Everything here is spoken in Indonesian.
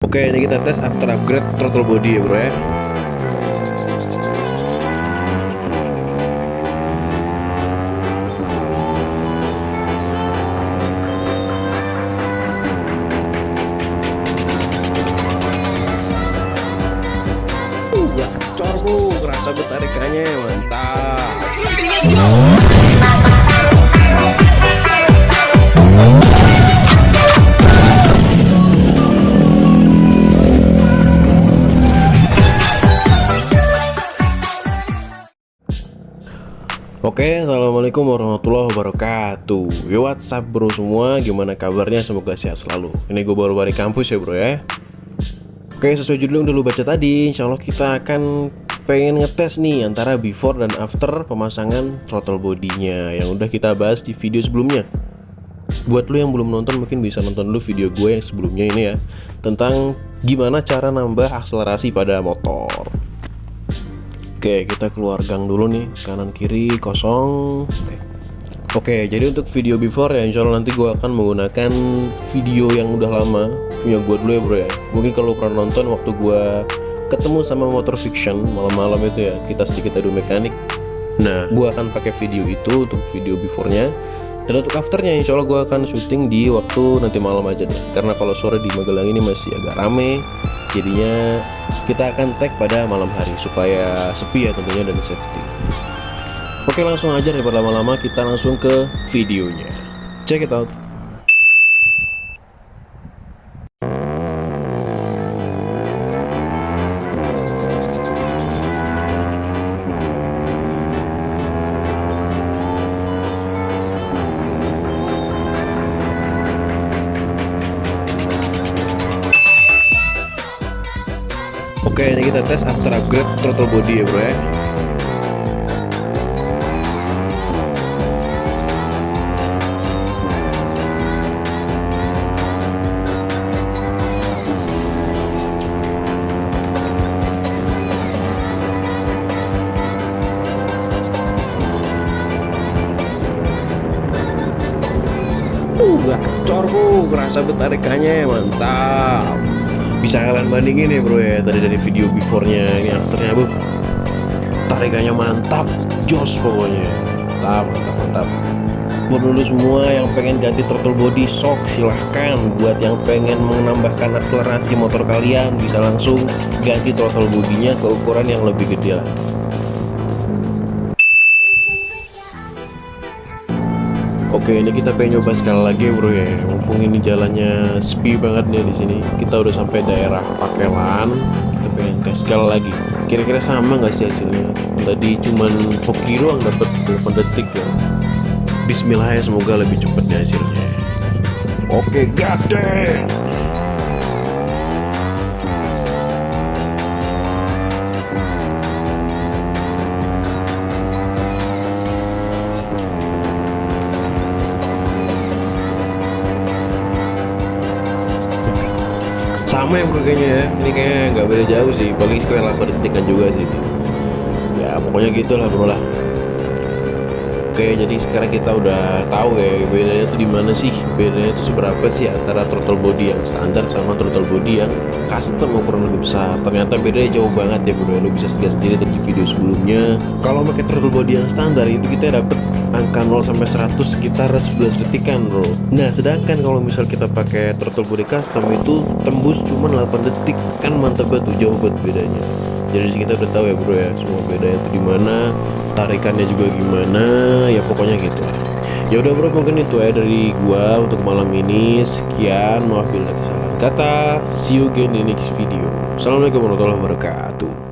Oke, ini kita tes after upgrade throttle body ya bro ya. Gacor bu, kerasa betarikannya mantap. Oke, assalamualaikum warahmatullahi wabarakatuh. Yo, WhatsApp bro semua, gimana kabarnya? Semoga sehat selalu. Ini gue baru balik kampus ya bro ya. Oke, sesuai judul yang udah lu baca tadi, insya Allah kita akan pengen ngetes nih antara before dan after pemasangan throttle bodinya yang udah kita bahas di video sebelumnya. Buat lu yang belum nonton mungkin bisa nonton dulu video gue yang sebelumnya ini ya, tentang gimana cara nambah akselerasi pada motor. Oke, kita keluar gang dulu nih, kanan kiri kosong. Oke, jadi untuk video before ya, insya Allah nanti gue akan menggunakan video yang udah lama punya gue dulu ya bro ya. Mungkin kalau pernah nonton waktu gue ketemu sama Motor Fiction malam-malam itu ya, kita sedikit adu mekanik. Nah, gue akan pakai video itu untuk video before-nya. Dan untuk afternya insya Allah gue akan syuting di waktu nanti malam aja deh. Karena kalau sore di Magelang ini masih agak rame, jadinya kita akan tag pada malam hari supaya sepi ya tentunya dan safety. Oke, langsung aja daripada lama-lama kita langsung ke videonya. Check it out. Oke, ini kita tes after upgrade throttle body ya bro ya. Gacor bu, kerasa betarikannya mantap. Bisa kalian bandingin ya bro ya, tadi dari video before-nya ini afternya bu, tarikannya mantap, jos pokoknya. Mantap. Buat dulu semua yang pengen ganti throttle body, sok silahkan. Buat yang pengen menambahkan akselerasi motor kalian, bisa langsung ganti throttle bodinya ke ukuran yang lebih gede lah. Oke, ini kita pengen nyoba sekali lagi bro ya. Mumpung ini jalannya sepi banget nih di sini. Kita udah sampai daerah Pakelan. Kita pengen tes sekali lagi. Kira-kira sama nggak sih hasilnya? Tadi cuman hoki doang dapat 8 detik ya. Bismillah ya, semoga lebih cepat nih hasilnya. Oke, gas deh. Sama ya bro kayaknya ya, ini kayaknya nggak beda jauh sih, paling sekitar 8 detikan juga sih ya, pokoknya gitulah bro lah. Oke, jadi sekarang kita udah tahu ya bedanya tuh di mana sih, bedanya tuh seberapa sih antara throttle body yang standar sama throttle body yang custom ukuran lebih besar. Ternyata bedanya jauh banget ya bro, lu bisa lihat sendiri dari video sebelumnya. Kalau pakai throttle body yang standar itu kita dapet angka 0 sampai 100 sekitar 11 detikan bro. Nah, sedangkan kalau misal kita pakai throttle body custom itu tembus cuma 8 detik. Kan mantap banget tuh, jauh banget bedanya. Jadi kita udah tahu ya bro ya, semua bedanya itu di mana, tarikannya juga gimana, ya pokoknya gitu lah. Ya udah bro, mungkin itu ya dari gua untuk malam ini. Sekian, maaf bila kesalahan kata. See you again di next video. Assalamualaikum warahmatullahi wabarakatuh.